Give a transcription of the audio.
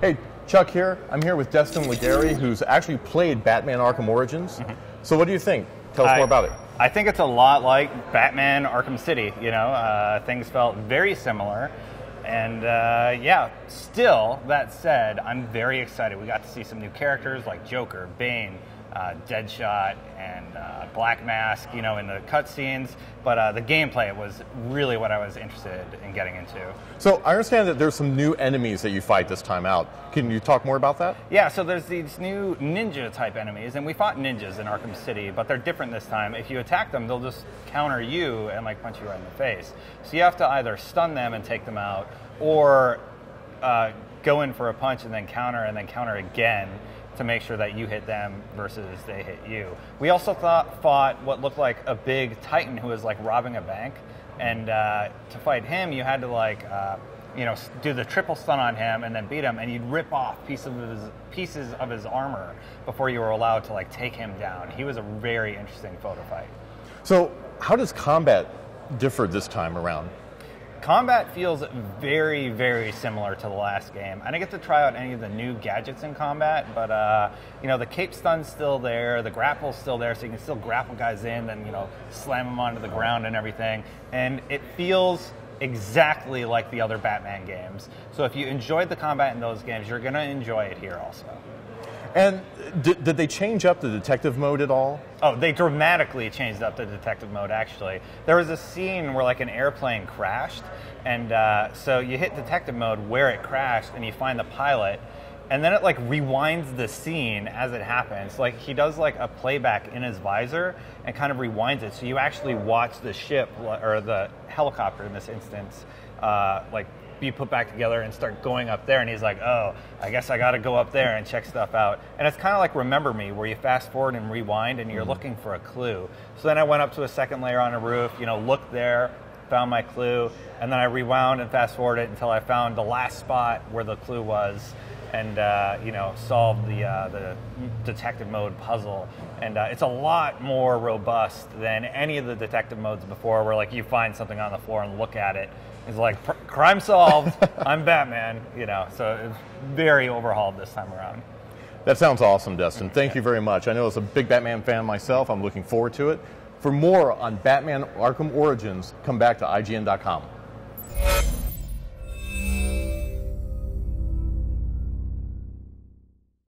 Hey, Chuck here. I'm here with Destin Legary, who's actually played Batman Arkham Origins. So what do you think? Tell us more about it. I think it's a lot like Batman Arkham City. You know, things felt very similar. And yeah, still, that said, I'm very excited. We got to see some new characters like Joker, Bane, Deadshot, and Black Mask, you know, in the cutscenes. But the gameplay was really what I was interested in getting into. So I understand that there's some new enemies that you fight this time out. Can you talk more about that? Yeah, so there's these new ninja-type enemies, and we fought ninjas in Arkham City, but they're different this time. If you attack them, they'll just counter you and like punch you right in the face. So you have to either stun them and take them out, or go in for a punch and then counter again to make sure that you hit them versus they hit you. We also fought what looked like a big Titan who was like robbing a bank, and to fight him you had to like you know, do the triple stun on him and then beat him, and you'd rip off pieces of his armor before you were allowed to like take him down. He was a very interesting photo fight. So how does combat differ this time around? Combat feels very, very similar to the last game. I didn't get to try out any of the new gadgets in combat, but you know, the cape stun's still there, the grapple's still there, so you can still grapple guys in, then you know, slam them onto the ground and everything. And it feels exactly like the other Batman games. So if you enjoyed the combat in those games, you're going to enjoy it here also. And did they change up the detective mode at all? Oh, they dramatically changed up the detective mode, actually. There was a scene where like an airplane crashed, and so you hit detective mode where it crashed, and you find the pilot, and then it like rewinds the scene as it happens. Like he does like a playback in his visor and kind of rewinds it, so you actually watch the ship, or the helicopter in this instance, like be put back together and start going up there, and he's like, oh, I guess I gotta go up there and check stuff out. And it's kind of like Remember Me, where you fast forward and rewind and you're looking for a clue. So then I went up to a second layer on a roof, you know, looked there, found my clue, and then I rewound and fast forwarded until I found the last spot where the clue was, and you know, solved the detective mode puzzle. And it's a lot more robust than any of the detective modes before, where like you find something on the floor and look at it. It's like, crime solved, I'm Batman, you know, so it's very overhauled this time around. That sounds awesome, Destin. Thank you very much. I know as a big Batman fan myself, I'm looking forward to it. For more on Batman Arkham Origins, come back to IGN.com.